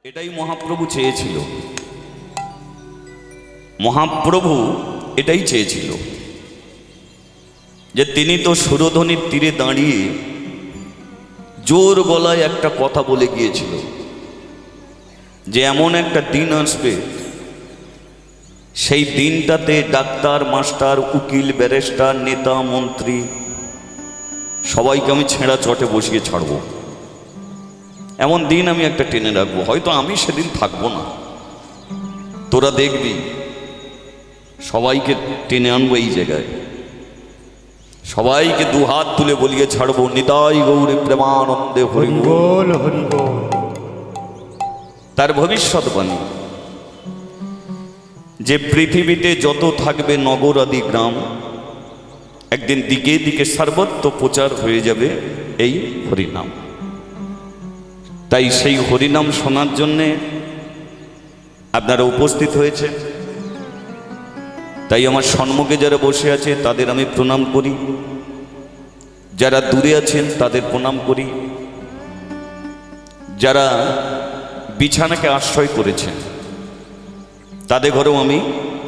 এটাই মহাপ্রভু চেয়েছিল। মহাপ্রভু এটাই চেয়েছিল যে তিনি তো সুরধনির তীরে দাঁড়িয়ে জোর গলায় একটা কথা বলে গিয়েছিল যে এমন একটা দিন আসবে, সেই দিনটাতে ডাক্তার, মাস্টার, উকিল, ব্যারিস্টার, নেতা, মন্ত্রী সবাইকে আমি ছেঁড়া চটে বসিয়ে ছাড়বো। এমন দিন আমি একটা টেনে রাখবো, হয়তো আমি সেদিন থাকবো না, তোরা দেখবি সবাইকে টেনে আনবো এই জায়গায়, সবাইকে দু হাত তুলে বলিয়ে ছাড়বো নিতাই গৌরে প্রেমানন্দে হরি বল হরি বল। তার ভবিষ্যৎবাণী যে পৃথিবীতে যত থাকবে নগর আদি গ্রাম, একদিন দিকে দিকে সর্বত্র প্রচার হয়ে যাবে এই হরিনাম। তাই সেই হরিনাম শোনার জন্যে আপনারা উপস্থিত হয়েছে। তাই আমার সম্মুখে যারা বসে আছে তাদের আমি প্রণাম করি, যারা দূরে আছেন তাদের প্রণাম করি, যারা বিছানাকে আশ্রয় করেছেন তাদের ঘরেও আমি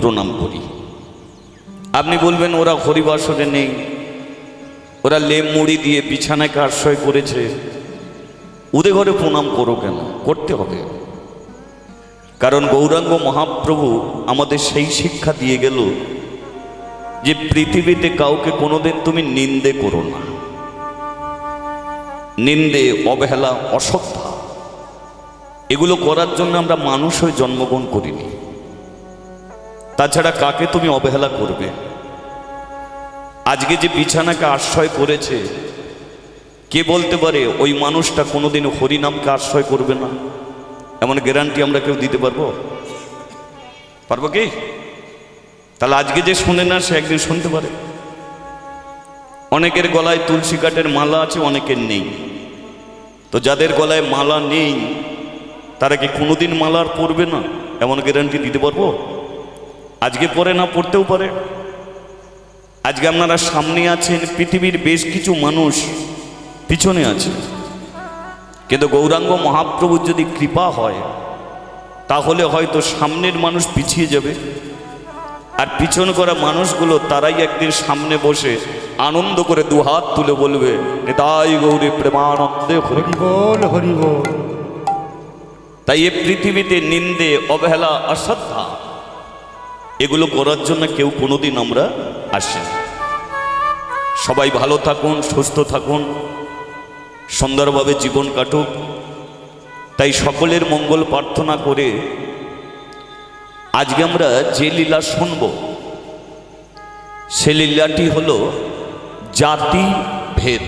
প্রণাম করি। আপনি বলবেন ওরা হরিবাসরে নেই, ওরা লেম মুড়ি দিয়ে বিছানাকে আশ্রয় করেছে, ওদের ঘরে প্রণাম করো কেন? করতে হবে, কারণ গৌরাঙ্গ মহাপ্রভু আমাদের সেই শিক্ষা দিয়ে গেল যে পৃথিবীতে কাউকে কোনোদিন তুমি নিন্দে করো না। নিন্দে, অবহেলা, অশ্রদ্ধা এগুলো করার জন্য আমরা মানুষ হয়ে জন্মগ্রহণ করিনি। তাছাড়া কাকে তুমি অবহেলা করবে? আজকে যে বিছানাকে আশ্রয় করেছে, কে বলতে পারে ওই মানুষটা কোনোদিন হরিনামকে আশ্রয় করবে না? এমন গ্যারান্টি আমরা কেউ দিতে পারবো? পারবো কি? তাহলে আজকে যে শুনে না সে একদিন শুনতে পারে। অনেকের গলায় তুলসী কাঠের মালা আছে, অনেকের নেই। তো যাদের গলায় মালা নেই তারা কি কোনোদিন মালার পরবে না? এমন গ্যারান্টি দিতে পারবো? আজকে পরে না পড়তেও পারে। আজকে আপনারা সামনে আছেন, পৃথিবীর বেশ কিছু মানুষ পিছনে আছে, কিন্তু গৌরাঙ্গ মহাপ্রভুর যদি কৃপা হয় তাহলে হয়তো সামনের মানুষ পিছিয়ে যাবে, আর পিছন করা মানুষগুলো তারাই একদিন সামনে বসে আনন্দ করে দু হাত তুলে বলবে নিতাই গৌরী প্রেমানন্দে হরি বল হরি বল। তাই এ পৃথিবীতে নিন্দে, অবহেলা, অশ্রদ্ধা এগুলো করার জন্য কেউ কোনোদিন আমরা আসি না। সবাই ভালো থাকুন, সুস্থ থাকুন, সুন্দরভাবে জীবন কাটুক, তাই সকলের মঙ্গল প্রার্থনা করে আজকে আমরা যে লীলা শুনব সে লীলাটি হলো জাতি ভেদ।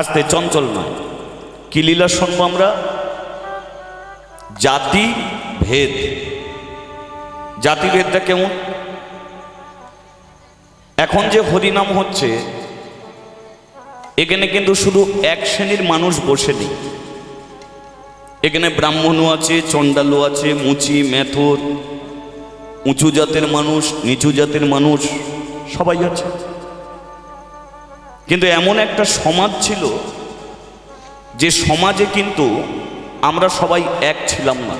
আস্তে, চঞ্চল নয়। কি লীলা শুনব আমরা? জাতি ভেদ। জাতিভেদটা কেমন? এখন যে হরিনাম হচ্ছে এখানে কিন্তু শুধু এক শ্রেণীর মানুষ বসে নেই। এখানে ব্রাহ্মণও আছে, চণ্ডালও আছে, মুচি, মেথর, উঁচু জাতের মানুষ, নিচু জাতের মানুষ, সবাই আছে। কিন্তু এমন একটা সমাজ ছিল যে সমাজে কিন্তু আমরা সবাই এক ছিলাম না,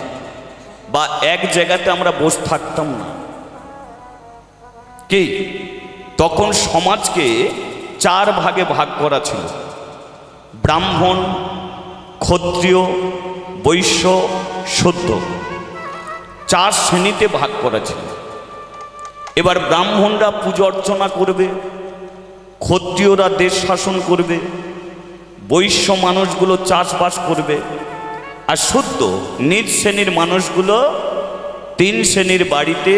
বা এক জায়গাতে আমরা বসে থাকতাম না। কি? তখন সমাজকে চার ভাগে ভাগ করা ছিল। ব্রাহ্মণ, ক্ষত্রিয়, বৈশ্য, শূদ্র, চার শ্রেণীতে ভাগ করা ছিল। এবার ব্রাহ্মণরা পূজা অর্চনা করবে, ক্ষত্রিয়রা দেশ শাসন করবে, বৈশ্য মানুষগুলো চাষবাস করবে, আর শূদ্র নিজ শ্রেণীর মানুষগুলো তিন শ্রেণীর বাড়িতে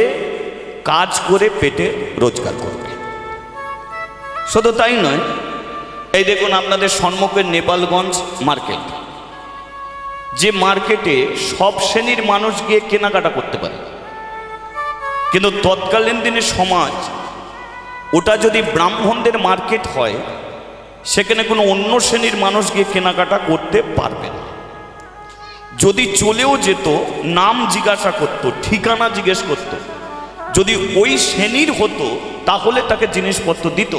কাজ করে পেটে রোজগার করবে। শুধু তাই নয়, এই দেখুন আপনাদের সম্মুখে নেপালগঞ্জ মার্কেট, যে মার্কেটে সব শ্রেণীর মানুষ গিয়ে কেনাকাটা করতে পারে। কিন্তু তৎকালীন দিনে সমাজ, ওটা যদি ব্রাহ্মণদের মার্কেট হয় সেখানে কোনো অন্য শ্রেণীর মানুষ গিয়ে কেনাকাটা করতে পারবে না। যদি চলেও যেত নাম জিজ্ঞাসা করত, ঠিকানা জিজ্ঞেস করত, যদি ওই শ্রেণীর হতো তাহলে তাকে জিনিসপত্র দিত,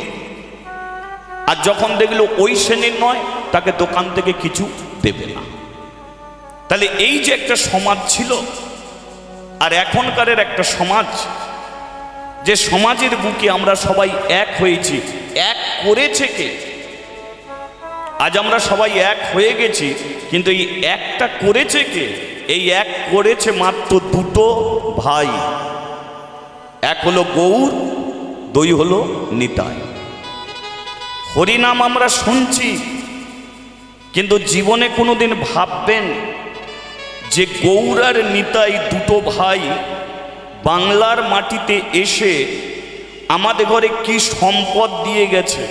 আর যখন দেখলো ওই শ্রেণীর নয় তাকে দোকান থেকে কিছু দেবে না। তাই তাহলে এই যে একটা সমাজ ছিল আর এখনকারের একটা সমাজ, যে সমাজের বুকে আমরা সবাই এক হয়েছি, এক করেছে কে? আজ আমরা সবাই এক হয়ে গেছি, কিন্তু এই একটা করেছে কে? এই এক করেছে মাত্র দুটো ভাই, এক হলো গৌর, দুই হলো নিতাই। হরিনাম আমরা শুনছি, কিন্তু জীবনে কোনোদিন ভাববেন যে গৌর আর নিতাই দুটো ভাই বাংলার মাটিতে এসে আমাদের ঘরে কি সম্পদ দিয়ে গেছে,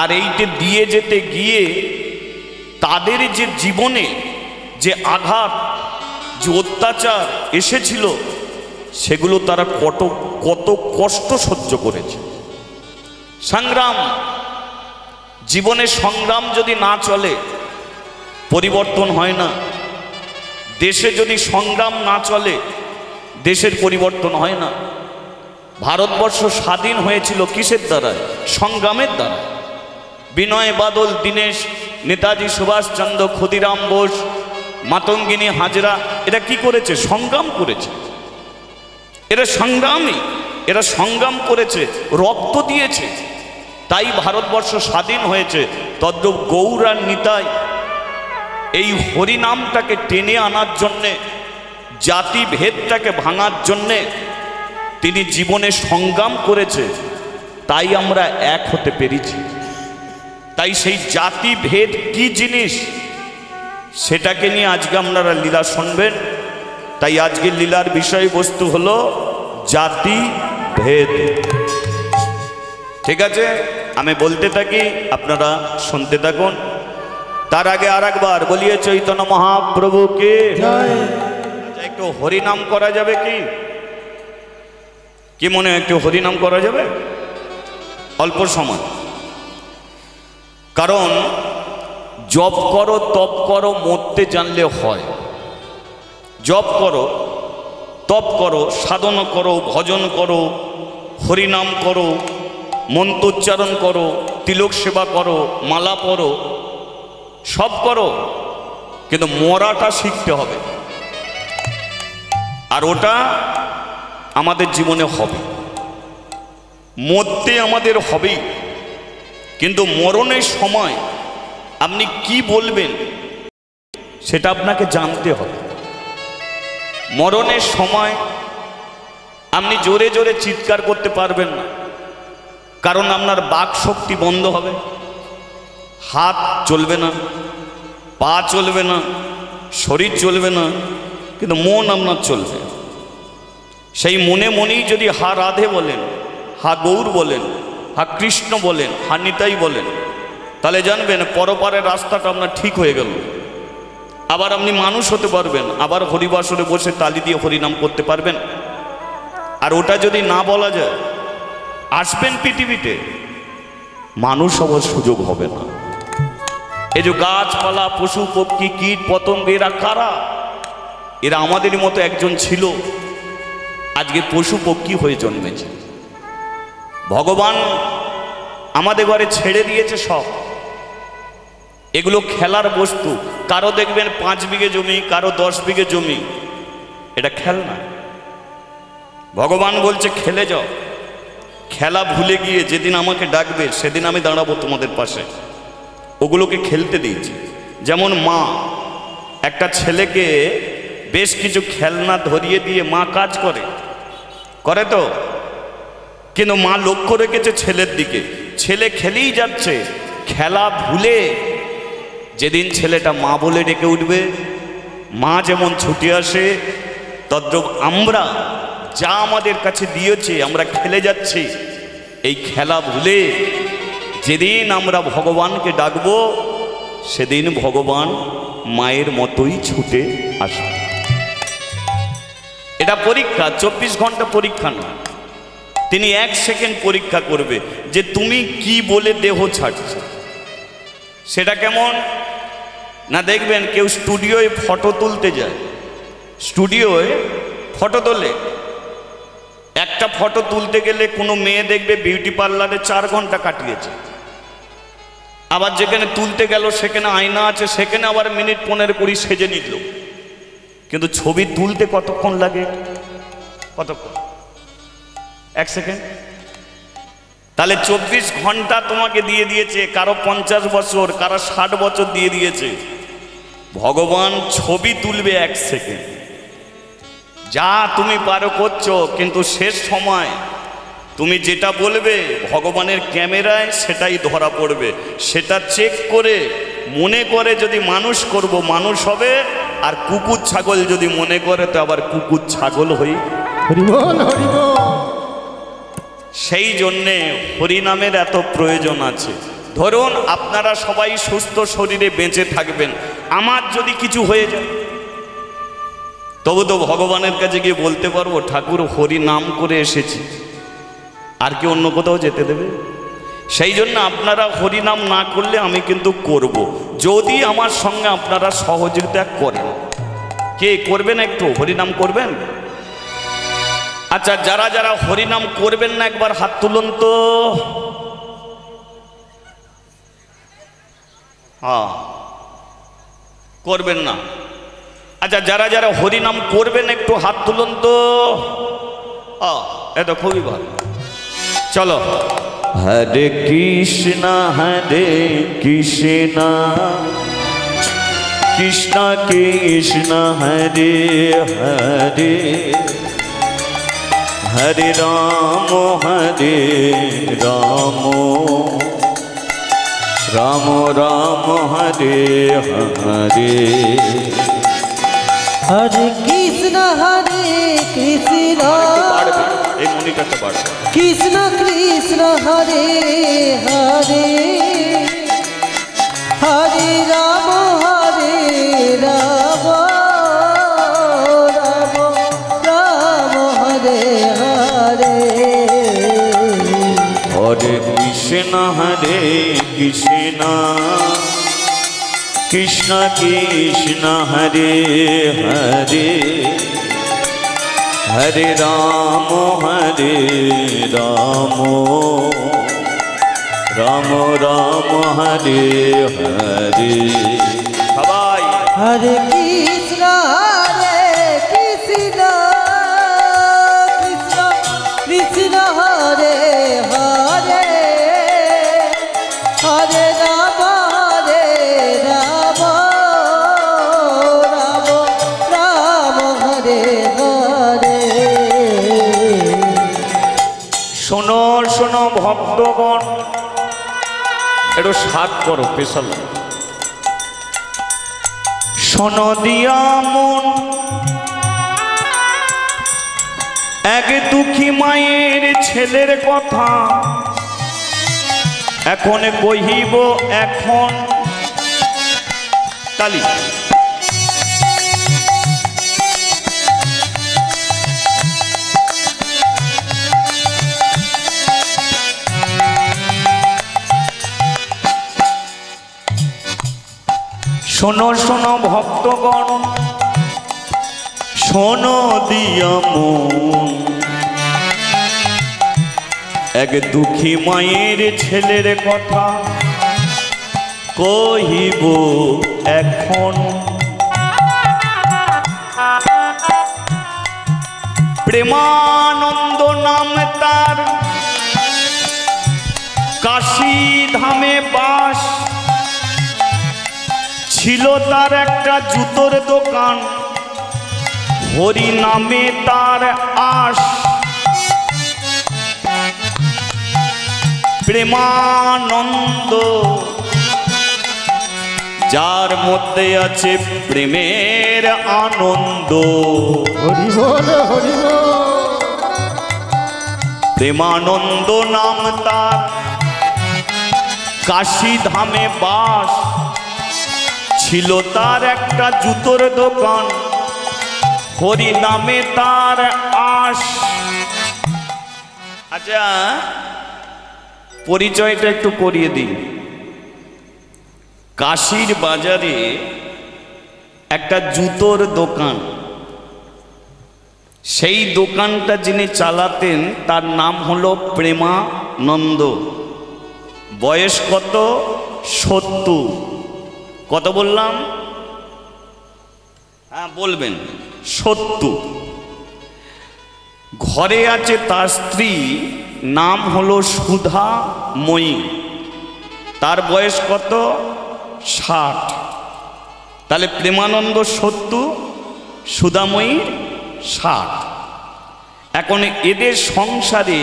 আর এইটা দিয়ে যেতে গিয়ে তাদের যে জীবনে যে আঘাত, যে অত্যাচার এসেছিল, সেগুলো তারা কত কত কষ্ট সহ্য করেছে। সংগ্রাম, জীবনে সংগ্রাম যদি না চলে পরিবর্তন হয় না। দেশে যদি সংগ্রাম না চলে দেশের পরিবর্তন হয় না। ভারতবর্ষ স্বাধীন হয়েছিল কিসের দ্বারা? সংগ্রামের দ্বারা। বিনয় বাদল দীনেশ, নেতাজি সুভাষচন্দ্র, ক্ষুদিরাম বোস, মাতঙ্গিনী হাজরা, এরা কি করেছে? সংগ্রাম করেছে। এরা সংগ্রামী, এরা সংগ্রাম করেছে, রক্ত দিয়েছে, তাই ভারতবর্ষ স্বাধীন হয়েছে। তদ্রূপ গৌর আর নিতাই এই হরিনামটাকে টেনে আনার জন্যে, জাতিভেদটাকে ভাঙার জন্যে তিনি জীবনে সংগ্রাম করেছে, তাই আমরা এক হতে পেরেছি। তাই সেই জাতিভেদ কি জিনিস সেটাকে নিয়ে আজকে আপনারা লীলা শুনবেন। তাই আজকের লীলার বিষয়বস্তু হলো জাতিভেদ। ঠিক আছে, আমি বলতে থাকি, আপনারা শুনতে থাকুন। তার আগে আর একবার বলিয়ে চৈতন্য মহাপ্রভুকে একটু হরিনাম করা যাবে কি? কি মনে হয় একটু হরিনাম করা যাবে অল্প সময়? কারণ জপ করো, তপ করো, মরতে জানলে হয়। জপ করো, তপ করো, সাধনা করো, ভজন করো, হরিনাম করো, মন্ত্রোচ্চারণ করো, তিলক সেবা করো, মালা পরো, সব করো, কিন্তু মরাটা শিখতে হবে। আর ওটা আমাদের জীবনে হবে, মরতে আমাদের হবেই। কিন্তু মরণের সময় আপনি কি বলবেন সেটা আপনাকে জানতে হবে। মরণের সময় আপনি জোরে জোরে চিৎকার করতে পারবেন না, কারণ আপনার বাক শক্তি বন্ধ হবে, হাত চলবে না, পা চলবে না, শরীর চলবে না, কিন্তু মন আপনার চলবে। সেই মনে মনেই যদি হা রাধে বলেন, হা গৌর বলেন, হা কৃষ্ণ বলেন, হা নিতাই বলেন, তাহলে জানবেন পরপারের রাস্তাটা আপনার ঠিক হয়ে গেল। আবার আপনি মানুষ হতে পারবেন, আবার হরিবাসরে বসে তালি দিয়ে হরিনাম করতে পারবেন। আর ওটা যদি না বলা যায়, আসবেন পৃথিবীতে, মানুষ হওয়ার সুযোগ হবে না। এই যে গাছপালা, পশু পক্ষী, কীট পতঙ্গ, এরা কারা? এরা আমাদের মতো একজন ছিল, আজকে পশু পক্ষী হয়ে জন্মেছে। ভগবান আমাদের ঘরে ছেড়ে দিয়েছে সব, এগুলো খেলার বস্তু। কারো দেখবেন 5 বিঘে জমি, কারো 10 বিঘে জমি, এটা খেলনা। ভগবান বলছে খেলে যাও। খেলা ভুলে গিয়ে যেদিন আমাকে ডাকবে সেদিন আমি দাঁড়াবো তোমাদের পাশে। ওগুলোকে খেলতে দিয়েছি। যেমন মা একটা ছেলেকে বেশ কিছু খেলনা ধরিয়ে দিয়ে মা কাজ করে তো, কিন্তু মা লক্ষ্য রেখেছে ছেলের দিকে। ছেলে খেলেই যাচ্ছে, খেলা ভুলে যেদিন ছেলেটা মা বলে ডেকে উঠবে, মা যেমন ছুটে আসে, তদ্রূপ আমরা যা আমাদের কাছে দিয়েছে আমরা খেলে যাচ্ছি। এই খেলা ভুলে যেদিন আমরা ভগবানকে ডাকবো সেদিন ভগবান মায়ের মতোই ছুটে আসবে। এটা পরীক্ষা, 24 ঘন্টা পরীক্ষা নয়। তিনি 1 সেকেন্ড পরীক্ষা করবে যে তুমি কি বলে দেহ ছাড়ছো। সেটা কেমন না, দেখবেন কেউ স্টুডিওয় ফটো তুলতে যায়, স্টুডিওয় ফটো তোলে। একটা ফটো তুলতে গেলে কোনো মেয়ে দেখবে বিউটি পার্লারে 4 ঘন্টা কাটিয়েছে। আবার যেখানে তুলতে গেল সেখানে আয়না আছে, সেখানে আবার মিনিট 15-20 সেজে নিল। কিন্তু ছবি তুলতে কতক্ষণ লাগে? কতক্ষণ? 1 সেকেন্ড। তাহলে 24 ঘন্টা তোমাকে দিয়ে দিয়েছে, কারো 50 বছর, কারো 60 বছর দিয়ে দিয়েছে। ভগবান ছবি তুলবে 1 সেকেন্ড। যা তুমি পারো করছো, কিন্তু শেষ সময় তুমি যেটা বলবে ভগবানের ক্যামেরায় সেটাই ধরা পড়বে। সেটা চেক করে মনে করে যদি মানুষ করব, মানুষ হবে। আর কুকুর ছাগল যদি মনে করে তো আবার কুকুর ছাগল হই। সেই জন্যে হরিনামের এত প্রয়োজন আছে। ধরুন আপনারা সবাই সুস্থ শরীরে বেঁচে থাকবেন, আমার যদি কিছু হয়ে যায় তবু তো ভগবানের কাছে গিয়ে বলতে পারবো ঠাকুর হরি নাম করে এসেছি, আর কি অন্য কোথাও যেতে দেবে? সেই জন্য আপনারা হরি নাম না করলে আমি কিন্তু করব, যদি আমার সঙ্গে আপনারা সহযোগিতা করেন। কে করবেন? একটু হরিনাম করবেন? আচ্ছা, যারা যারা হরিনাম করবেন না একবার হাত তুলুন তো। হ্যাঁ, করবেন না। আচ্ছা, যারা যারা হরিনাম করবেন একটু হাত তুলুন তো। এটা খুবই ভালো। চলো, হরে কৃষ্ণ কৃষ্ণ কৃষ্ণ হরে হরে, হরে রাম রাম রাম হরে হরে, হরে কৃষ্ণ কৃষ্ণ এই মনিটরটা বাড়বে, কৃষ্ণ কৃষ্ণ হরে হরে, হরে রাম রাম রাম হরে হরে, হরে কৃষ্ণ কৃষ্ণ কৃষ্ণ কৃষ্ণ হরে হরে, হরে রাম রাম রাম হরে হরে। সবাই হরে কৃষ্ণ কৃষ্ণ কৃষ্ণ কৃষ্ণ হরে হরে, হরে রাম রাম রাম হরে হরে। শোনো শোনো ভক্তগণ, একটু সাত করো পেশাল। শোনো দিয়া মন, এক দুঃখী মায়ের ছেলের কথা এখন কহিব এখন। তালি শোনো শোনো ভক্তগণ, শোনো দিয়া মন, এক দুঃখী মায়ের ছেলের কথা কহিব এখন। প্রেমানন্দ নাম তার, কাশী ধামে বাস, ছিল তার একটা জুতোর দোকান, হরি নামে তার আশ। প্রেমানন্দ যার মধ্যে আছে প্রেমের আনন্দ, হরি বল হরি বল। প্রেমানন্দ নাম তার, কাশী ধামে বাস, ছিল তার একটা জুতোর দোকান, হরি নামে তার আশ। আচ্ছা, পরিচয়টা একটু করিয়ে দিই। কাশীর বাজারে একটা জুতোর দোকান, সেই দোকানটা যিনি চালাতেন তার নাম হলো প্রেমানন্দ। বয়স কত? 70। কত বললাম? হ্যাঁ বলবেন, 70। ঘরে আছে তার স্ত্রী, নাম হলো সুধাময়ী। তার বয়স কত? 60। তাহলে প্রেমানন্দ 70, সুধাময়ীর 60। এখন এদের সংসারে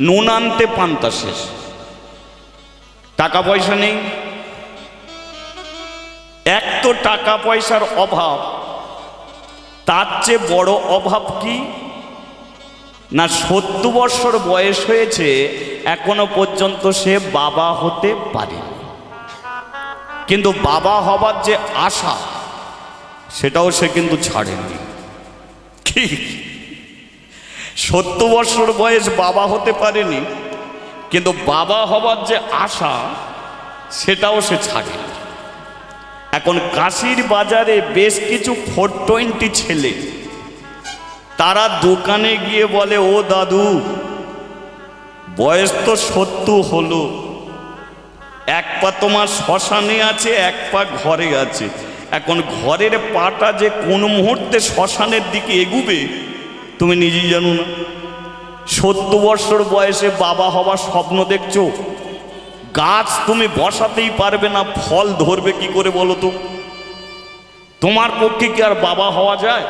নুন আনতে পান্তা শেষ, টাকা পয়সা নেই। এক তো টাকা পয়সার অভাব, তার চেয়ে বড় অভাব কি না 70 বছর বয়স হয়েছে, এখনো পর্যন্ত সে বাবা হতে পারেনি। কিন্তু বাবা হবার যে আশা, সেটাও সে কিন্তু ছাড়েনি। কি 70 বছর বয়স বাবা হতে পারেনি, কিন্তু বাবা হবার যে আশা, সেটাও সে ছাড়েনি। এখন কাশির বাজারে বেশ কিছু 420 ছেলে, তারা দোকানে গিয়ে বলে, ও দাদু, বয়স তো 70 হলো, এক পা তোমার শ্মশানে আছে, এক পা ঘরে আছে। এখন ঘরের পাটা যে কোন মুহূর্তে শ্মশানের দিকে এগুবে তুমি নিজেই জানো না। 70 বছর বয়সে বাবা হবার স্বপ্ন দেখছো, গাছ তুমি বসাতেই পারবে না, ফল ধরবে কি করে বলো তো? তোমার পক্ষে কি আর বাবা হওয়া যায়?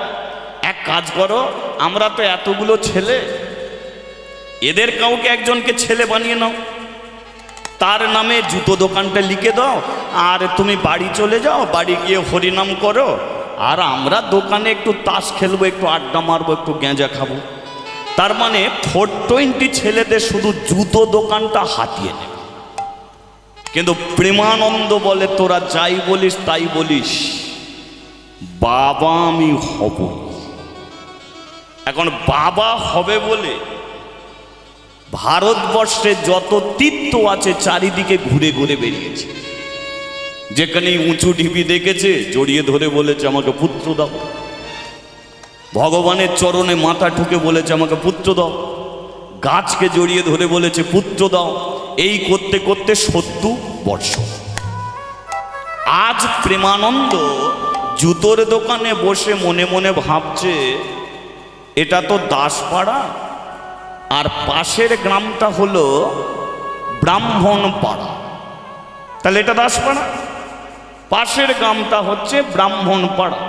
এক কাজ করো, আমরা তো এতগুলো ছেলে, এদের কাউকে একজনকে ছেলে বানিয়ে নাও, তার নামে জুতো দোকানটা লিখে দাও, আর তুমি বাড়ি চলে যাও, বাড়ি গিয়ে হরিনাম করো, আর আমরা দোকানে একটু তাস খেলবো, একটু আড্ডা মারবো, একটু গেঁজা খাবো। তার মানে 420 ছেলেদের শুধু জুতো দোকানটা হাতিয়ে নেবে। কিন্তু প্রেমানন্দ বলে, তোরা যাই বলিস তাই বলিস, বাবা আমি হব। এখন বাবা হবে বলে ভারতবর্ষে যত তীর্থ আছে চারিদিকে ঘুরে ঘুরে বেরিয়েছে। যেখানে উঁচু ঢিবি দেখেছে, জড়িয়ে ধরে বলেছে আমাকে পুত্র দাও। ভগবানের চরণে মাথা ঠুকে বলেছে আমাকে পুত্র দাও। গাছকে জড়িয়ে ধরে বলেছে পুত্র দাও। এই করতে করতে 70 বর্ষ। আজ প্রেমানন্দ জুতোর দোকানে বসে মনে মনে ভাবছে, এটা তো দাসপাড়া, আর পাশের গ্রামটা হলো ব্রাহ্মণপাড়া। তাহলে এটা দাসপাড়া, পাশের গ্রামটা হচ্ছে ব্রাহ্মণপাড়া।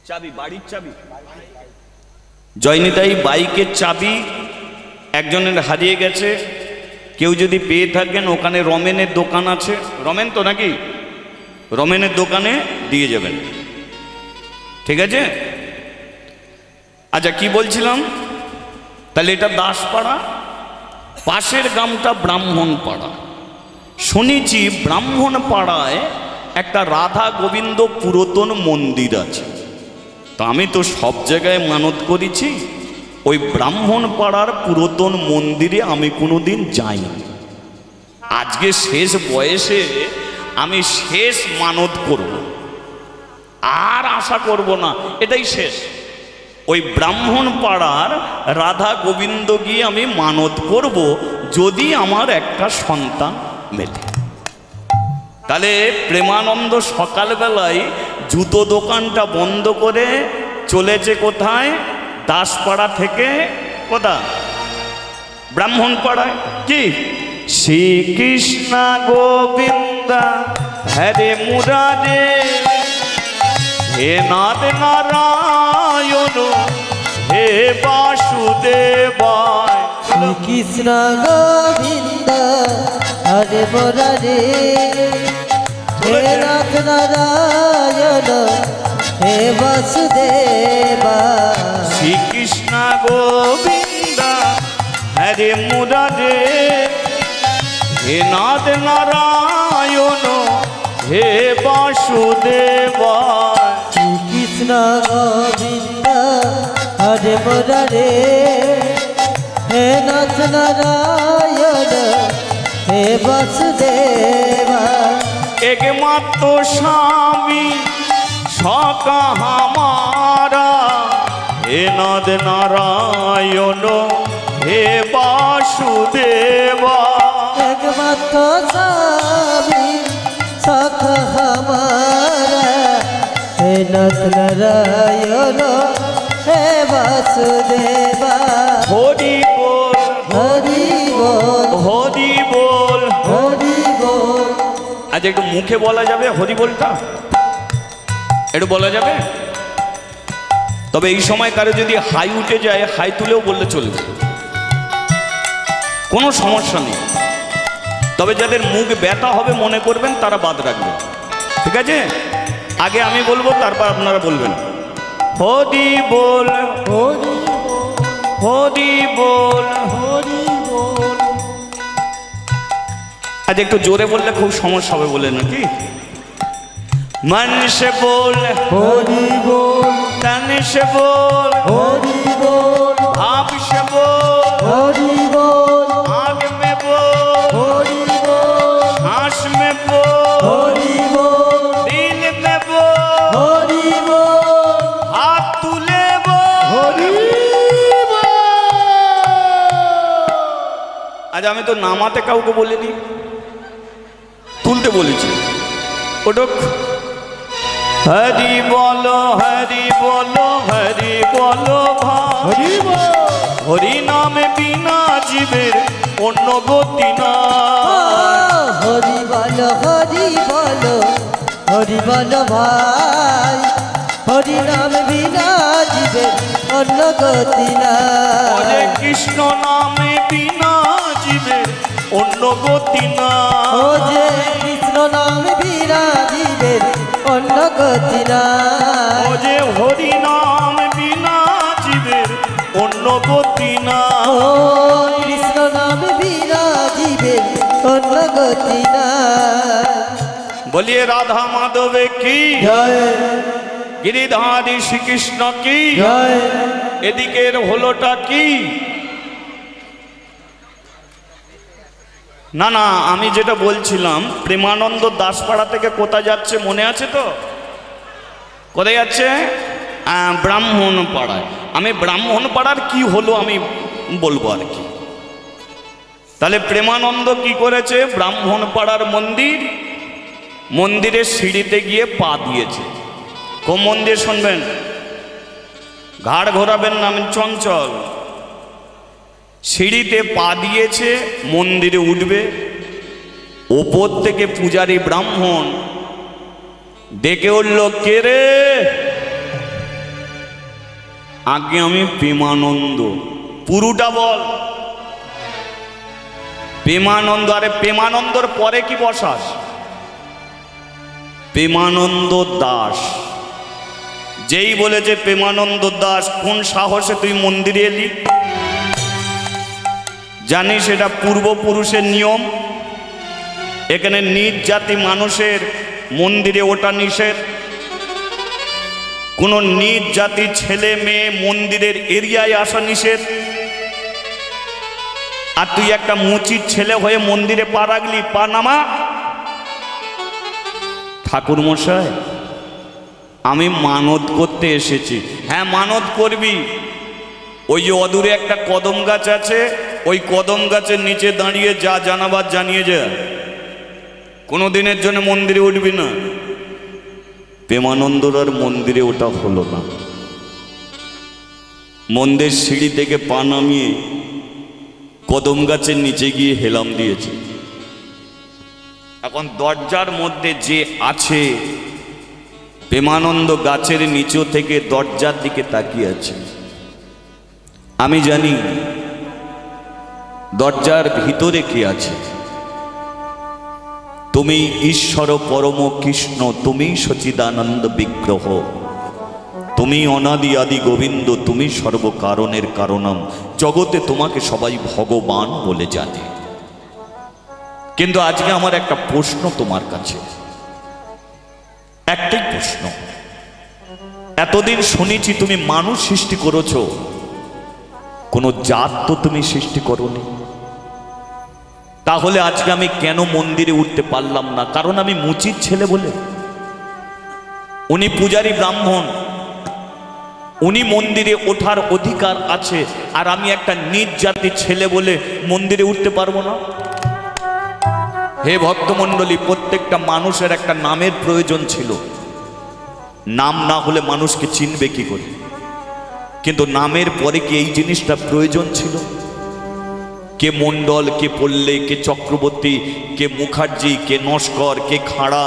চাবি, বাড়ির চাবি, জয়নিতাই বাইকের চাবি একজনের হারিয়ে গেছে। কেউ যদি পেয়ে থাকেন, ওখানে রমেনের দোকান আছে, রমেন তো নাকি, রমেনের দোকানে দিয়ে যাবেন, ঠিক আছে? আচ্ছা কি বলছিলাম, তাহলে এটা দাসপাড়া, পাশের গ্রামটা ব্রাহ্মণপাড়া। শুনেছি ব্রাহ্মণপাড়ায় একটা রাধা গোবিন্দ পুরাতন মন্দির আছে। তা আমি তো সব জায়গায় মানত করেছি, ওই ব্রাহ্মণপাড়ার পুরাতন মন্দিরে আমি কোনোদিন যাইনি। আজকে শেষ বয়সে আমি শেষ মানত করব, আর আশা করব না, এটাই শেষ। ওই ব্রাহ্মণপাড়ার রাধা গোবিন্দ গিয়ে আমি মানত করব, যদি আমার একটা সন্তান মেলে। তাহলে প্রেমানন্দ সকালবেলায় জুতো দোকানটা বন্ধ করে চলেছে কোথায়? দাসপাড়া থেকে কোথায়? ব্রাহ্মণপাড়ায়। কি শ্রীকৃষ্ণ গোবিন্দ হরে মুরারে, হে নাথ নারায়ণ হে বাসুদেবায়। কৃষ্ণ গোবিন্দ হরে মুরারে, হে নাথ নারায়ণ হে বাসুদেবায়। শ্রীকৃষ্ণ গোবিন্দ হরে মুরারে, হে নাথ নারায়ণ হে বাসুদেবায়। কৃষ্ণ গোবিন্দ হরে মুরারে, হে নাথ নারায়ণ হে বাসুদেবায়। একমাত্র স্বামী সকা হামারা, হে হে নাদ নারায়ণ হে বাসুদেবা। একমাত্র স্বামী সখা हमारा हे नाथ नारायण हे वासुदेवा। হরি বল हरि बोल হরি বল। हरि बोल। আজ একটু মুখে বলা যাবে হরি বলটা? একটু বলা যাবে? তবে এই সময় কারো যদি হাই উঠে যায় হাই তুলেও বললে চলবে, কোনো সমস্যা নেই। তবে যাদের মুখ ব্যথা হবে মনে করবেন তারা বাদ রাখবেন, ঠিক আছে? আগে আমি বলবো তারপর আপনারা বলবেন হরি বল हरि হরি বল। हरि बोल। আজ একটু জোরে বললে খুব সমস্যা হবে বলে নাকি? मन से बोल हरि बोल तन से बोल हरि बोल भाव से बोल हरि बोल आग में बोल हरि बोल सांस में बोल हरि बोल दिल में बोल हरि बोल हाथ तुले बोल। हरि बोल। আজ আমি তো নামাতে কাউকে বলিনি, তুলতে বলেছি। ওটুক হরি বলো হরি বলো হরি বলো ভাই। हरि बोल। হরি নামে বিনা জীবের অন্য গতি না। हरि बोलो हरि बोलो हरि बोलो भाई। हरि नाम बिना जीवे अन्न गति হরে নাই। কৃষ্ণ নামে বিনা জীবের অন্য গতি না। ও যে কৃষ্ণ নাম বিনা জীবে অন্য গতি নাই। ও যে হরি নাম বিনা জীবের অন্য গতি না। ও কৃষ্ণ নাম বিনা জীবে অন্য গতি নাই। বলিয়ে রাধা মাধবে কি জয় গিরিধারী শ্রীকৃষ্ণ কি। জয়। এদিকের হলোটা কি? না না, আমি যেটা বলছিলাম প্রেমানন্দ দাসপাড়া থেকে কোথায় যাচ্ছে মনে আছে তো? কোথায় যাচ্ছে? ব্রাহ্মণ পাড়ায়। আমি ব্রাহ্মণ পাড়ার কি হলো আমি বলবো আর কি। তাহলে প্রেমানন্দ কি করেছে? ব্রাহ্মণ পাড়ার মন্দিরের সিঁড়িতে গিয়ে পা দিয়েছে। কোন মন্দির শুনবেন? ঘাড় ঘোরাবেন না, আমি চঞ্চল। সিঁড়িতে পা দিয়েছে, মন্দিরে উঠবে। ওপর থেকে পূজারী ব্রাহ্মণ ডেকে উঠল, কে রে? আগে আমি প্রেমানন্দ। পুরুটা বল। প্রেমানন্দ। আরে প্রেমানন্দর পরে কি বসাস? প্রেমানন্দ দাস। যেই বলেছে প্রেমানন্দ দাস, কোন সাহসে তুই মন্দিরে এলি? জানিস এটা পূর্বপুরুষের নিয়ম। এখানে নিজ জাতি মানুষের মন্দিরে ওঠা নিষেধ। কোনো নিজ জাতি ছেলে মেয়ে মন্দিরের এরিয়ায় আসা নিষেধ। আর তুই একটা মুচির ছেলে হয়ে মন্দিরে পা রাখলি, পা নামা। ঠাকুর মশাই, আমি মানত করতে এসেছি। হ্যাঁ, মানত করবি। ওই যে অদূরে একটা কদম গাছ আছে, ওই কদম গাছের নিচে দাঁড়িয়ে যা জানাবার জানিয়ে যা। কোনো দিনের জন্য মন্দিরে উঠবি না। প্রেমানন্দর আর মন্দিরে ওটা হলো না। মন্দির সিঁড়ি থেকে পা নামিয়ে কদম গাছের নিচে গিয়ে হেলাম দিয়েছে। এখন দরজার মধ্যে যে আছে, প্রেমানন্দ গাছের নিচে থেকে দরজার দিকে তাকিয়ে আছে। আমি জানি দরজার ভিতরে কে আছে। তুমি ঈশ্বর পরম কৃষ্ণ, তুমি সচিদানন্দ বিগ্রহ, তুমি অনাদি আদি গোবিন্দ, তুমি সর্বকারণের কারণম। জগতে তোমাকে সবাই ভগবান বলে জানে। কিন্তু আজকে আমার একটা প্রশ্ন তোমার কাছে, একটাই প্রশ্ন। এতদিন শুনেছি তুমি মানুষ সৃষ্টি করেছ, কোনো জাত তো তুমি সৃষ্টি করোনি। তাহলে আজকে আমি কেন মন্দিরে উঠতে পারলাম না? কারণ আমি মুচির ছেলে বলে। উনি পূজারী ব্রাহ্মণ। উনি মন্দিরে ওঠার অধিকার আছে, আর আমি একটা নিজ জাতির ছেলে বলে মন্দিরে উঠতে পারবো না? হে ভক্তমণ্ডলী, প্রত্যেকটা মানুষের একটা নামের প্রয়োজন ছিল। নাম না হলে মানুষকে চিনবে কি করে? কিন্তু নামের পরে কি এই জিনিসটা প্রয়োজন ছিল? কে মণ্ডল, কে পল্লে, কে চক্রবর্তী, কে মুখার্জি, কে নস্কর, কে খাড়া,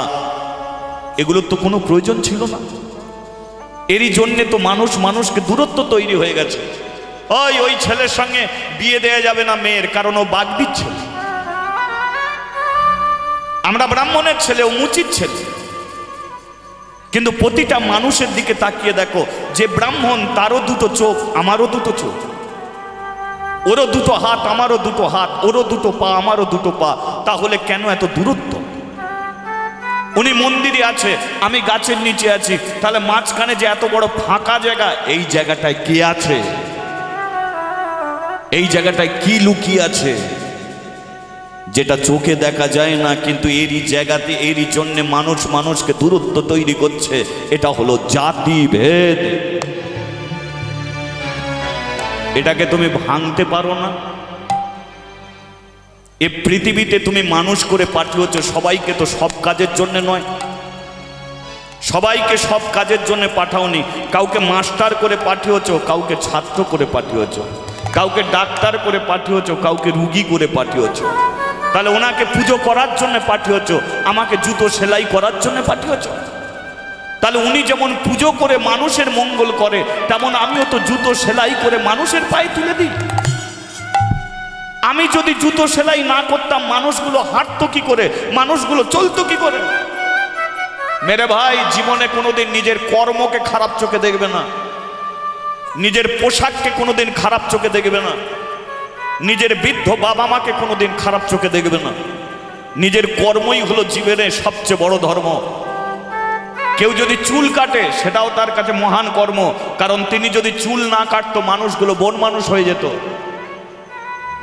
এগুলোর তো কোনো প্রয়োজন ছিল না। এরই জন্যে তো মানুষকে দূরত্ব তৈরি হয়ে গেছে। ওই ছেলের সঙ্গে বিয়ে দেয়া যাবে না মেয়ের, কারণ ও বাগ দিচ্ছে। আমরা ব্রাহ্মণের ছেলে, ও মুচির ছেলে। কিন্তু প্রতিটা মানুষের দিকে তাকিয়ে দেখো, যে ব্রাহ্মণ তারও দুটো চোখ, আমারও দুটো চোখ, ওরও দুটো হাত, আমারও দুটো হাত, ওরও দুটো পা, আমারও দুটো পা। তাহলে কেন এত দূরত্ব? উনি মন্দিরে আছে, আমি গাছের নিচে আছি, তাহলে মাঝখানে যে এত বড় ফাঁকা জায়গা, এই জায়গাটায় কে আছে? এই জায়গাটায় কি লুকিয়ে আছে যেটা চোখে দেখা যায় না? কিন্তু এরই জায়গাতে, এরই জন্য মানুষকে দূরত্ব তৈরি করছে। এটা হলো জাতি ভেদ। এটাকে তুমি ভাঙতে পারো না। এ পৃথিবীতে তুমি মানুষ করে পাঠিয়েছ, সবাইকে তো সব কাজের জন্য নয়, সবাইকে সব কাজের জন্য পাঠাওনি। কাউকে মাস্টার করে পাঠিয়েছ, কাউকে ছাত্র করে পাঠিয়েছ, কাউকে ডাক্তার করে পাঠিয়েছ, কাউকে রুগী করে পাঠিয়েছ। তাহলে ওনাকে পুজো করার জন্য পাঠিয়েছ, আমাকে জুতো সেলাই করার জন্য পাঠিয়েছ। তাহলে উনি যেমন পুজো করে মানুষের মঙ্গল করে, তেমন আমিও তো জুতো সেলাই করে মানুষের পায়ে তুলে দিই। আমি যদি জুতো সেলাই না করতাম, মানুষগুলো হাঁটতো কি করে, মানুষগুলো চলতো কি করে? মেরে ভাই, জীবনে কোনোদিন নিজের কর্মকে খারাপ চোখে দেখবে না, নিজের পোশাককে কোনোদিন খারাপ চোখে দেখবে না, নিজের বৃদ্ধ বাবা মাকে কোনোদিন খারাপ চোখে দেখবে না। নিজের কর্মই হলো জীবনের সবচেয়ে বড় ধর্ম। কেউ যদি চুল কাটে, সেটাও তার কাছে মহান কর্ম, কারণ তিনি যদি চুল না কাটতো, মানুষগুলো বন মানুষ হয়ে যেত।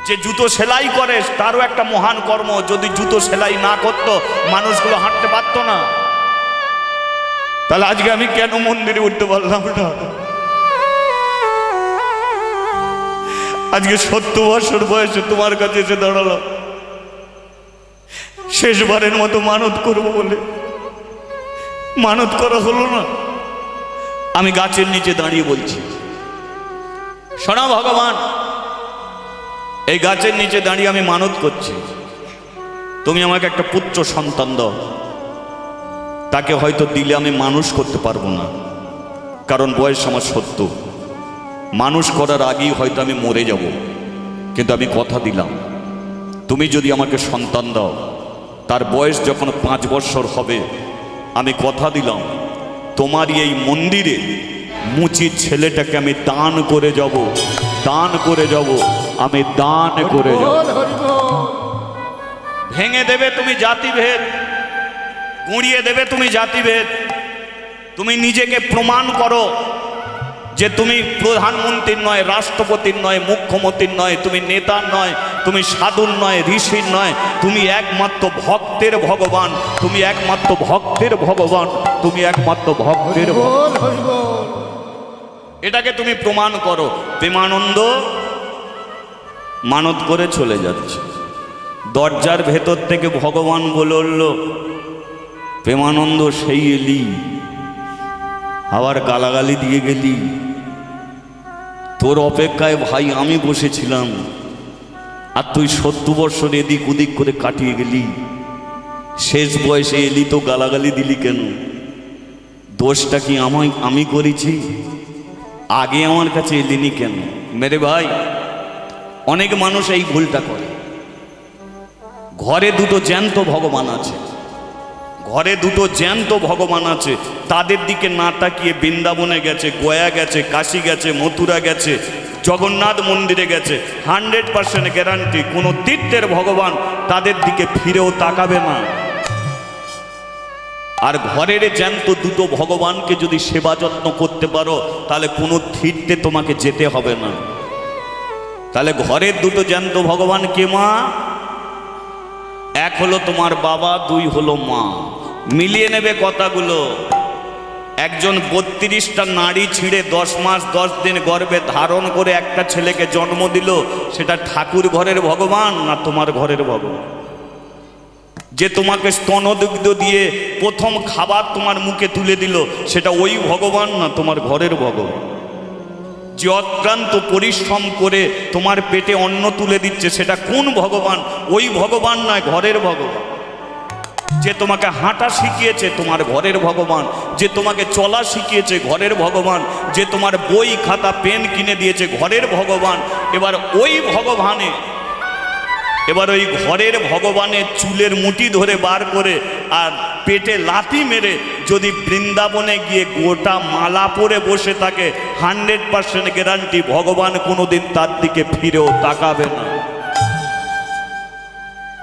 যে জুতো সেলাই করে, তারও একটা মহান কর্ম। যদি জুতো সেলাই না করতো, মানুষগুলো হাঁটতে পারতো না। তাহলে আজকে আমি কেন মন্দিরে উঠতে পারলাম না? আজকে 70 বছর বয়সে তোমার কাছে এসে দাঁড়ালাম, শেষবারের মতো মানত করবো বলে। মানত করা হলো না। আমি গাছের নিচে দাঁড়িয়ে বলছি, শোনো ভগবান, এই গাছের নিচে দাঁড়িয়ে আমি মানত করছি, তুমি আমাকে একটা পুত্র সন্তান দাও। তাকে হয়তো দিলে আমি মানুষ করতে পারবো না, কারণ বয়স আমার 70। মানুষ করার আগেই হয়তো আমি মরে যাব, কিন্তু আমি কথা দিলাম, তুমি যদি আমাকে সন্তান দাও, তার বয়স যখন 5 বছর হবে, আমি কথা দিলাম, তোমারই এই মন্দিরে মুচির ছেলেটাকে আমি দান করে যাব, দান করে যাব, আমি দান করে যাব। ভেঙে দেবে তুমি জাতিভেদ, গুঁড়িয়ে দেবে তুমি জাতিভেদ। তুমি নিজেকে প্রমাণ করো যে তুমি প্রধানমন্ত্রীর নয়, রাষ্ট্রপতির নয়, মুখ্যমন্ত্রীর নয়, তুমি নেতার নয়, তুমি সাধুর নয়, ঋষির নয়, তুমি একমাত্র ভক্তের ভগবান, তুমি একমাত্র ভক্তের ভগবান, তুমি একমাত্র ভক্তের ভগবান। এটাকে তুমি প্রমাণ করো। প্রেমানন্দ মানত করে চলে যাচ্ছে, দরজার ভেতর থেকে ভগবান বলল, প্রেমানন্দ সেই এলি, আবার গালাগালি দিয়ে গেলি, তোর অপেক্ষায় ভাই আমি বসেছিলাম, আর তুই 70 বছর এদিক ওদিক করে কাটিয়ে গেলি, শেষ বয়সে এলি তো গালাগালি দিলি কেন? দোষটা কি আমি করেছি? আগে আমার কাছে এলিনি কেন? মেরে ভাই, অনেক মানুষ এই ভুলটা করে। ঘরে দুটো জ্যান্ত ভগবান আছে, ঘরে দুটো জ্যান্ত ভগবান আছে, তাদের দিকে না তাকিয়ে বৃন্দাবনে গেছে, গয়া গেছে, কাশী গেছে, মথুরা গেছে, জগন্নাথ মন্দিরে গেছে, 100% গ্যারান্টি কোনো তীর্থের ভগবান তাদের দিকে ফিরেও তাকাবে না। আর ঘরের জ্যান্ত দুটো ভগবানকে যদি সেবা যত্ন করতে পারো, তাহলে কোনো তীর্থে তোমাকে যেতে হবে না। তাহলে ঘরের দুটো জ্যান্ত ভগবান কে? মা, এক হলো তোমার বাবা, 2 হলো মা। মিলিয়ে নেবে কথাগুলো। একজন 32টা নাড়ি ছিঁড়ে 10 মাস 10 দিন গর্ভে ধারণ করে একটা ছেলেকে জন্ম দিল, সেটা ঠাকুর ঘরের ভগবান না তোমার ঘরের ভগবান? যে তোমাকে স্তনদুগ্ধ দিয়ে প্রথম খাবার তোমার মুখে তুলে দিল, সেটা ওই ভগবান না তোমার ঘরের ভগবান? যে অক্লান্ত পরিশ্রম করে তোমার পেটে অন্ন তুলে দিচ্ছে, সেটা কোন ভগবান? ওই ভগবান নয়, ঘরের ভগবান। যে তোমাকে হাঁটা শিখিয়েছে তোমার ঘরের ভগবান, যে তোমাকে চলা শিখিয়েছে ঘরের ভগবান, যে তোমার বই খাতা পেন কিনে দিয়েছে ঘরের ভগবান। এবার ওই ভগবানে, এবার ওই ঘরের ভগবানের চুলের মুঠি ধরে বার করে আর পেটে লাথি মেরে যদি বৃন্দাবনে গিয়ে গোটা মালা পরে বসে থাকে, 100% গ্যারান্টি ভগবান কোনোদিন তার দিকে ফিরেও তাকাবে না।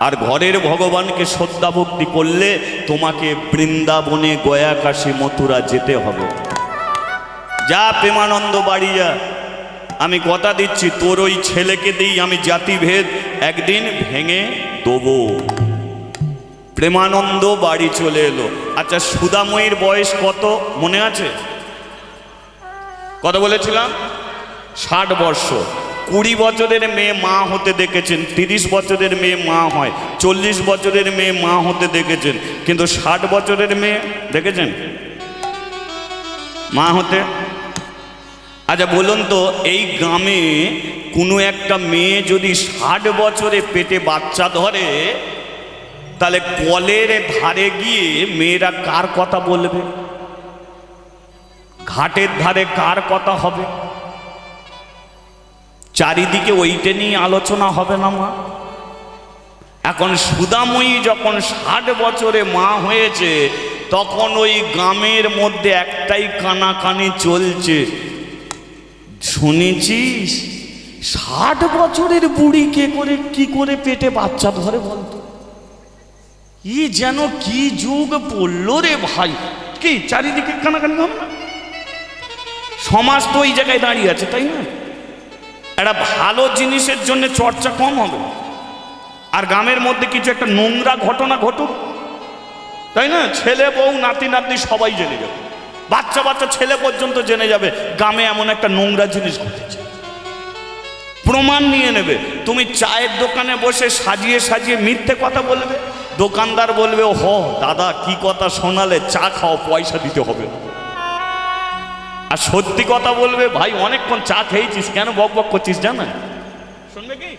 আর ঘরের ভগবানকে শ্রদ্ধা ভক্তি করলে তোমাকে বৃন্দাবনে, গয়া, কাশী, মথুরা যেতে হবে। যা প্রেমানন্দ বাড়ি যা, আমি কথা দিচ্ছি তোর ওই ছেলেকে দিই আমি জাতিভেদ একদিন ভেঙে দেবো। প্রেমানন্দ বাড়ি চলে এলো। আচ্ছা, সুদাময়ীর বয়স কত মনে আছে? কত বলেছিলাম? 60 বর্ষ। 20 বছরের মেয়ে মা হতে দেখেছেন, 30 বছরের মেয়ে মা হয়, 40 বছরের মেয়ে মা হতে দেখেছেন, কিন্তু 60 বছরের মেয়ে দেখেছেন মা হতে? আচ্ছা বলুন তো, এই গ্রামে কোনো একটা মেয়ে যদি 60 বছরে পেটে বাচ্চা ধরে, তাহলে কলের ধারে গিয়ে মেয়েরা কার কথা বলবে? ঘাটের ধারে কার কথা হবে? চারিদিকে ওইটা নিয়ে আলোচনা হবে না মা? এখন সুদাময়ী যখন 60 বছরে মা হয়েছে, তখন ওই গ্রামের মধ্যে একটাই কানাকানি চলছে, শুনেছিস 60 বছরের বুড়ি কি করে পেটে বাচ্চা ধরে বলতো? ই যেন কি যুগ পড়লো রে ভাই! কি চারিদিকে কানাকানি হবে না? সমাজ তো ওই জায়গায় দাঁড়িয়ে আছে, তাই না? একটা ভালো জিনিসের জন্য চর্চা কম হবে, আর গ্রামের মধ্যে কিছু একটা নোংরা ঘটনা ঘটুক, তাই না? ছেলে বউ নাতি নাতনি সবাই জেনে যাবে, বাচ্চা বাচ্চা ছেলে পর্যন্ত জেনে যাবে গ্রামে এমন একটা নোংরা জিনিস ঘটেছে, প্রমাণ নিয়ে নেবে। তুমি চায়ের দোকানে বসে সাজিয়ে সাজিয়ে মিথ্যে কথা বলবে, দোকানদার বলবে ও দাদা কি কথা শোনালে, চা খাও, পয়সা দিতে হবে। আর সত্যি কথা বলবে, ভাই অনেকক্ষণ চা খেয়েছিস, কেন বক বক করছিস, জানা শুনবে কি?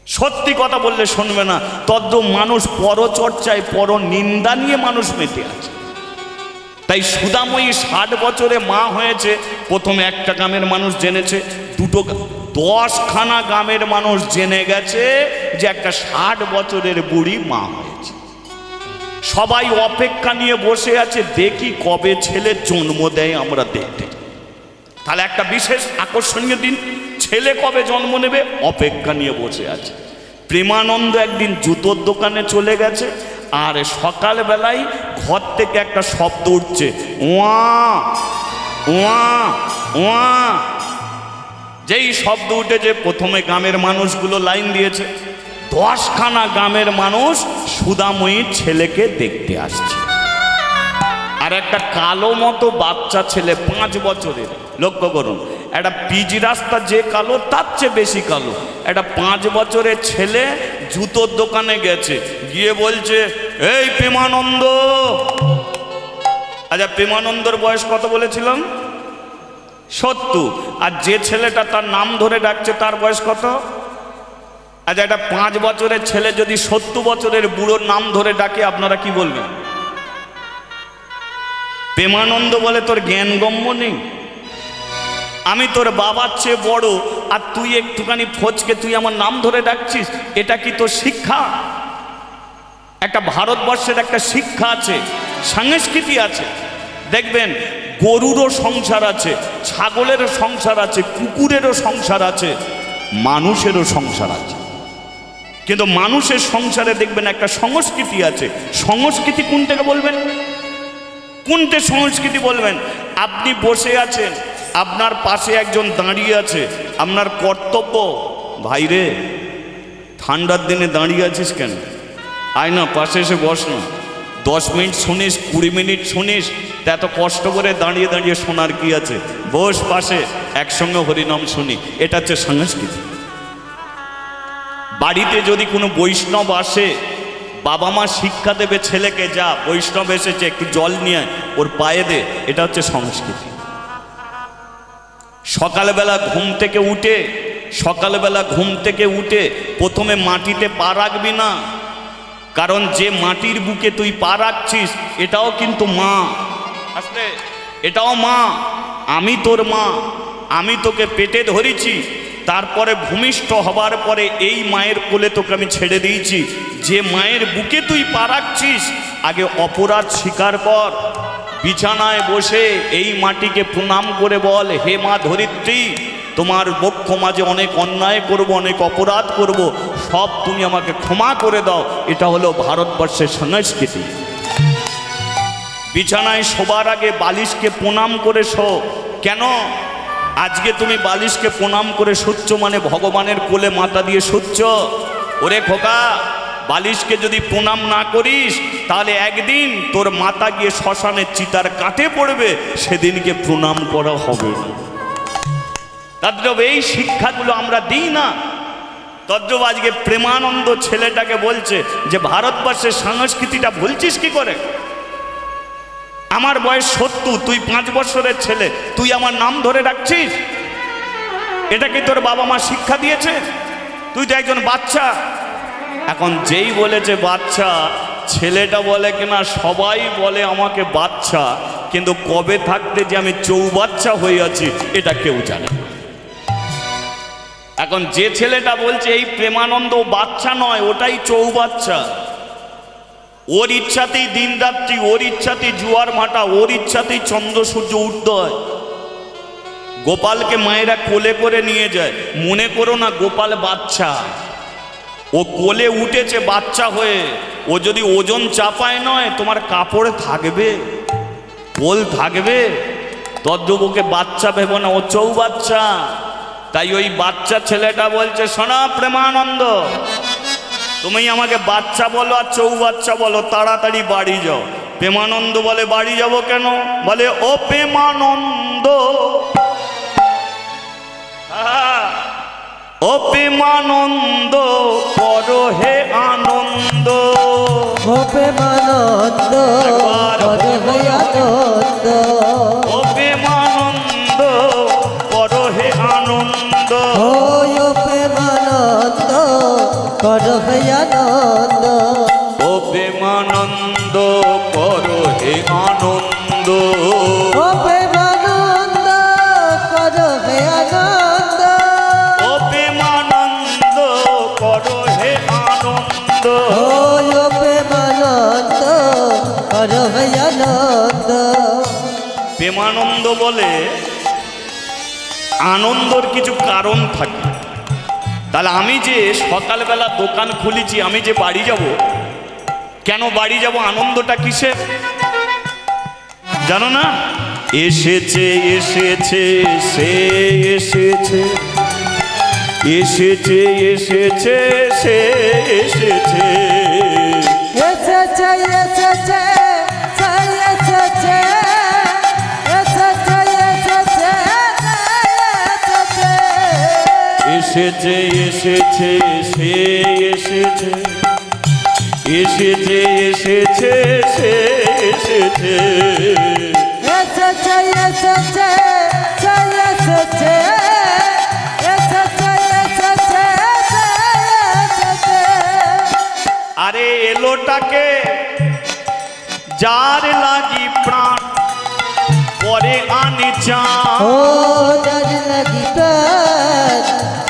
সত্যি কথা বললে শুনবে না। তদ্দ মানুষ পরচর্চায়, পর নিন্দা নিয়ে মানুষ মেতে আছে। তাই সুদাময়ী 60 বছরে মা হয়েছে, প্রথমে একটা গ্রামের মানুষ জেনেছে, 10খানা গ্রামের মানুষ জেনে গেছে যে একটা 60 বছরের বুড়ি মা হয়েছে। সবাই অপেক্ষা নিয়ে বসে আছে, দেখি কবে ছেলে জন্ম দেয় আমরা দেখতে। তাহলে একটা বিশেষ আকর্ষণীয় দিন, ছেলে কবে জন্ম নেবে অপেক্ষা নিয়ে বসে আছে। প্রেমানন্দ একদিন জুতোর দোকানে চলে গেছে, আর সকালবেলায় ঘর থেকে একটা শব্দ উঠছে, ওয়া ওয়া ওয়া। যেই শব্দ উঠেছে, প্রথমে গ্রামের মানুষগুলো লাইন দিয়েছে, 10খানা গ্রামের মানুষ সুদাময়ীর ছেলেকে দেখতে আসছে। আর একটা কালো মতো বাচ্চা ছেলে 5 বছরের, লক্ষ্য করুন, একটা পিচ রাস্তা যে কালো তার চেয়ে বেশি কালো, একটা 5 বছরের ছেলে জুতোর দোকানে গেছে, গিয়ে বলছে এই প্রেমানন্দ। আচ্ছা, প্রেমানন্দর বয়স কত বলেছিলাম? 70। আর যে ছেলেটা তার নাম ধরে ডাকছে তার বয়স কত? আচ্ছা, একটা 5 বছরের ছেলে যদি 70 বছরের বুড়োর নাম ধরে ডাকে, আপনারা কি বলবেন? প্রেমানন্দ বলে তোর জ্ঞানগম্য নেই, আমি তোর বাবার চেয়ে বড়, আর তুই একটুখানি ফচকে তুই আমার নাম ধরে ডাকছিস, এটা কি তোর শিক্ষা? একটা ভারতবর্ষের একটা শিক্ষা আছে, সংস্কৃতি আছে। দেখবেন গরুরও সংসার আছে, ছাগলেরও সংসার আছে, কুকুরেরও সংসার আছে, মানুষেরও সংসার আছে। কিন্তু মানুষের সংসারে দেখবেন একটা সংস্কৃতি আছে। সংস্কৃতি কোনটাকে বলবেন? কোনটা সংস্কৃতি বলবেন? আপনি বসে আছেন, আপনার পাশে একজন দাঁড়িয়ে আছে, আপনার কর্তব্য, ভাইরে ঠান্ডার দিনে দাঁড়িয়ে আছিস কেন, আয় না পাশে এসে বস না, 10 মিনিট শুনিস, 20 মিনিট শুনিস, তা এত কষ্ট করে দাঁড়িয়ে দাঁড়িয়ে শোনার কি আছে? বস পাশে, একসঙ্গে হরিনাম শুনি। এটা হচ্ছে সংস্কৃতি। বাড়িতে যদি কোনো বৈষ্ণব আসে, বাবা মা শিক্ষা দেবে ছেলেকে, যা বৈষ্ণব এসেছে একটু জল নিয়ে ওর পায়ে দে। এটা হচ্ছে সংস্কৃতি। সকালবেলা ঘুম থেকে উঠে প্রথমে মাটিতে পা রাখবি না, কারণ যে মাটির বুকে তুই পা রাখছিস এটাও কিন্তু মা। আসলে এটাও মা, আমি তোর মা, আমি তোকে পেটে ধরেছি, তারপরে ভূমিষ্ঠ হবার পরে এই মায়ের কোলে তোকে আমি ছেড়ে দিয়েছি। যে মায়ের বুকে তুই পা রাখছিস, আগে অপরাধ স্বীকার কর। বিছানায় বসে এই মাটিকে প্রণাম করে বল, হে মা ধরিত্রী, তোমার বক্ষ মাঝে অনেক অন্যায় করব, অনেক অপরাধ করব, সব তুমি আমাকে ক্ষমা করে দাও। এটা হলো ভারতবর্ষের সংস্কৃতি। বিছানায় শোবার আগে বালিশকে প্রণাম করে শো। কেন? আজকে তুমি বালিশকে প্রণাম করে শুচ্ছ মানে ভগবানের কোলে মাথা দিয়ে শুচ্ছ। ওরে খোকা, বালিশকে যদি প্রণাম না করিস তাহলে একদিন তোর মাথা গিয়ে শ্মশানের চিতার কাটে পড়বে, সেদিনকে প্রণাম করা হবে না। তদ্রব এই শিক্ষাগুলো আমরা দিই না। তদ্রব আজকে প্রেমানন্দ ছেলেটাকে বলছে যে ভারতবর্ষের সংস্কৃতিটা ভুলছিস কি করে? আমার বয়স 70, তুই 5 বছরের ছেলে, তুই আমার নাম ধরে রাখছিস? এটা কি তোর বাবা মা শিক্ষা দিয়েছে? তুই তো একজন বাচ্চা। এখন যেই বলেছে বাচ্চা, ছেলেটা বলে কিনা সবাই বলে আমাকে বাচ্চা, কিন্তু কবে থাকতে যে আমি চৌবাচ্চা হয়ে আছি এটা কেউ জানে না। এখন যে ছেলেটা বলছে এই প্রেমানন্দ বাচ্চা নয়, ওটাই চৌবাচ্চা। ওর ইচ্ছাতেই দিন রাত্রি, ওর ইচ্ছাতেই জোয়ার ভাটা, ওর ইচ্ছাতেই চন্দ্র সূর্য উঠদয়। গোপালকে মায়েরা কোলে করে নিয়ে যায়, মনে করো না গোপাল বাচ্চা। ও কোলে উঠেছে বাচ্চা হয়ে। ও যদি ওজন চাপায় নয়, তোমার কাপড়ে থাকবে, কোল থাকবে। তদ্রুপ ওকে বাচ্চা ভেবো না, ও চৌবাচ্চা। তাই ওই বাচ্চা ছেলেটা বলছে, শোনা প্রেমানন্দ, তুমি আমাকে বাচ্চা বলো আর চৌবাচ্চা বলো, তাড়াতাড়ি বাড়ি যাও। প্রেমানন্দ বলে, বাড়ি যাব কেন? বলে, ও প্রেমানন্দ, ও প্রেমানন্দ, করো হে আনন্দ। ও প্রেমানন্দ, করো হে আনন্দ। ও প্রেমানন্দ, করো হে আনন্দ। ও প্রেমানন্দ, করো হে আনন্দ। ও প্রেমানন্দ, করো হে আনন্দ। ও প্রেমানন্দ, করো হে আনন্দ। ও প্রেমানন্দ, করো হে আনন্দ। ও প্রেমানন্দ, করো হে আনন্দ। প্রেমানন্দ বলে আনন্দর কিছু কারণ থাকে। তাহলে আমি যে সকালবেলা দোকান খুলেছি, আমি যে বাড়ি যাব, কেন বাড়ি যাব? আনন্দটা কিসের জানো না? এসেছে এসেছে সে এসেছে, এসেছে এসেছে সে এসেছে, এসেছে এসেছে সে এসেছে, এসেছে এসেছে এসেছে এসেছে সে এসেছে, এসেছে এসেছে সে এসেছে, এসেছে এসেছে সে এসেছে, এসেছে এসেছে সে এসেছে। আরে এলোটাকে যার লাগি প্রাণ পরে আনে চান, ও যার লাগি প্রাণ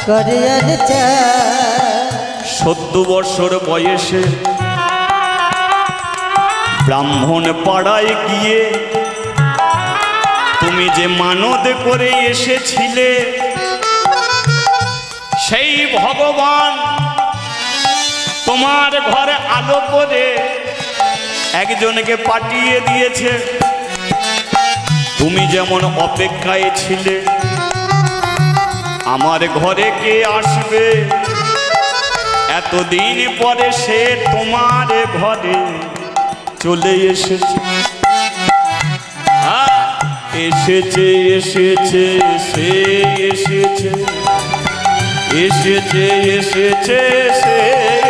করে আনে চান। 70 বছর বয়সে ব্রাহ্মণ পাড়ায় গিয়ে তুমি যে মানত করে এসেছিলে, সেই ভগবান তোমার ঘরে আলো করে একজনকে পাঠিয়ে দিয়েছে। তুমি যেমন অপেক্ষায় ছিলে আমার ঘরে কে আসবে, এতদিন পরে সে তোমার ঘরে চলে এসেছে, এসেছে এসেছে সে এসেছে, এসেছে এসেছে সে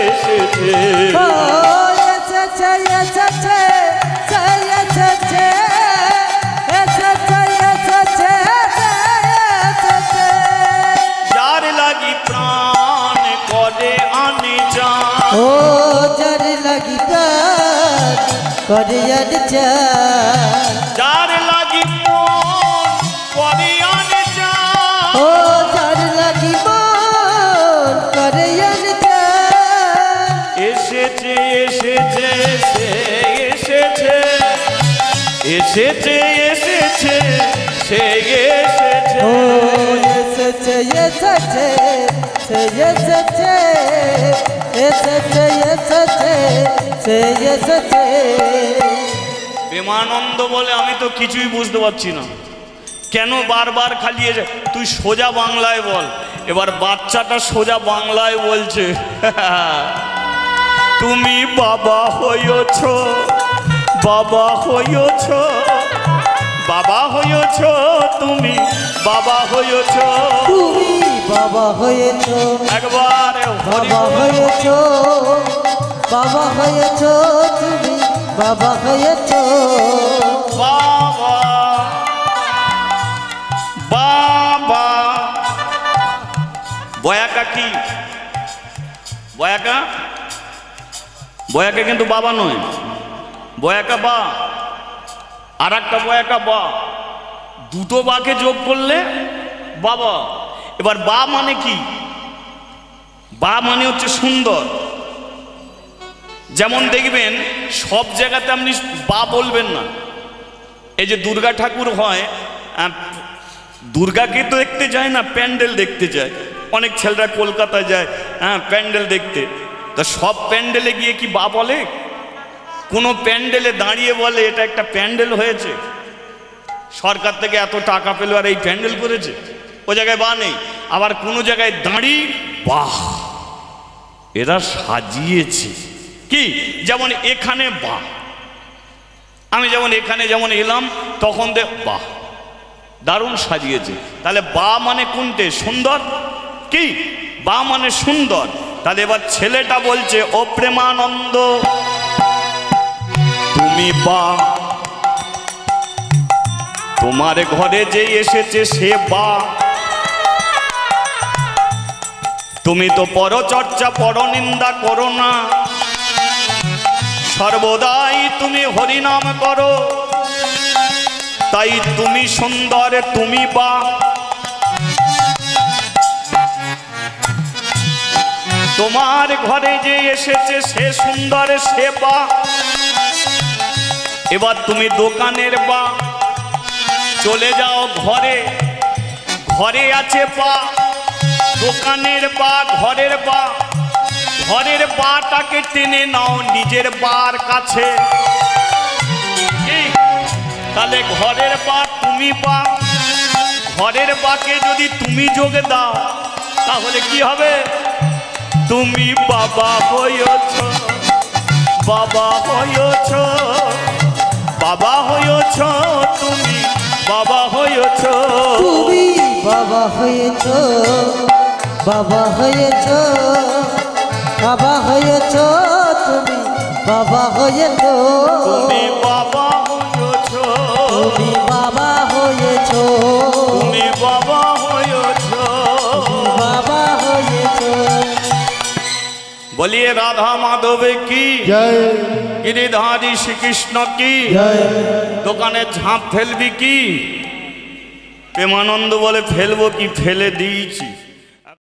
এসেছে। ও এসেছে এসেছে সে এসেছে, এসেছে এসেছে সে এসেছে। যার লাগি প্রাণ করে আনে যান, ও যার লাগি প্রাণ করে আনে যান, যার লাগি মন করে আনে যান, ও যার লাগি মন করে আনে যান। এসেছে এসেছে সে এসেছে, এসেছে এসেছে সে এসেছে। ও এসেছে এসেছে সে এসেছে, এসেছে এসেছে সে এসেছে। প্রেমানন্দ বলে আমি তো কিছুই বুঝতে পারছি না, কেন বারবার খালি তুই সোজা বাংলায় বল। এবার বাচ্চাটা সোজা বাংলায় বলছে, তুমি বাবা হয়েছ, বাবা হয়েছ, বাবা হয়েছ, তুমি বাবা হয়েছ, তুমি বাবা হয়েছ, একবার বাবা হয়েছ, বাবা হয়েছ, তুমি বাবা হয়েছ। বাবা বাবা। বয়াকা কি? বয়াকা, বয়াকা কিন্তু বাবা নয়, বয়াকা বা, আর একটা বয়াকা বা, দুটো বাকে যোগ করলে বাবা। এবার বা মানে কি? বা মানে হচ্ছে সুন্দর। যেমন দেখবেন সব জায়গাতে আপনি বা বলবেন না। এই যে দুর্গা ঠাকুর হয়, দুর্গাকে তো দেখতে যায় না, প্যান্ডেল দেখতে যায়। অনেক ছেলেরা কলকাতায় যায় প্যান্ডেল দেখতে, তা সব প্যান্ডেলে গিয়ে কি বা বলে? কোনো প্যান্ডেলে দাঁড়িয়ে বলে এটা একটা প্যান্ডেল হয়েছে, সরকার থেকে এত টাকা পেল আর এই প্যান্ডেল করেছে, ও জায়গায় বা নেই। আবার কোনো জায়গায় দাঁড়িয়ে বাহ এরা সাজিয়েছে কি, যেমন এখানে বা, আমি যেমন এখানে যেমন এলাম তখন বাহ দারুণ সাজিয়েছে, তাহলে বা মানে কোনটে? সুন্দর কি, বা মানে সুন্দর। তাহলে এবার ছেলেটা বলছে, ও প্রেমানন্দ তুমি বা, তোমার ঘরে যে এসেছে সে বা, তুমি তো পরচর্চা পরনিন্দা করো না, সর্বদাই তুমি হরিনাম করো, তাই তুমি সুন্দর, তুমি বা। তোমার ঘরে যে এসেছে সে সুন্দর, সে বা। এবার তুমি দোকানের বা, চলে যাও ঘরে, ঘরে আছে বা, দোকানের বা, ঘরের বা, ঘরের বাটাকে টেনে নাও নিজের বার কাছে। তাহলে ঘরের বা তুমি বা, ঘরের বাকে যদি তুমি যোগ দাও তাহলে কি হবে? তুমি বাবা হয়েছ, বাবা হয়েছ, বাবা হয়েছ, তুমি বাবা হয়েছ, তুমি বাবা হয়েছ, বাবা হয়েছ, বাবা হয়েছ, তুমি বাবা হয়েছ, তুমি বাবা হয়েছ, তুমি বাবা হয়েছ, তুমি বাবা হয়েছ, বাবা হয়েছ। বলিয়ে রাধা মাধবে কি জয়, গিরিধারী শ্রীকৃষ্ণ কি, জয়। দোকানে ঝাঁপ ফেলবি কি? প্রেমানন্দ বলে ফেলবো কি, ফেলে দিয়েছি।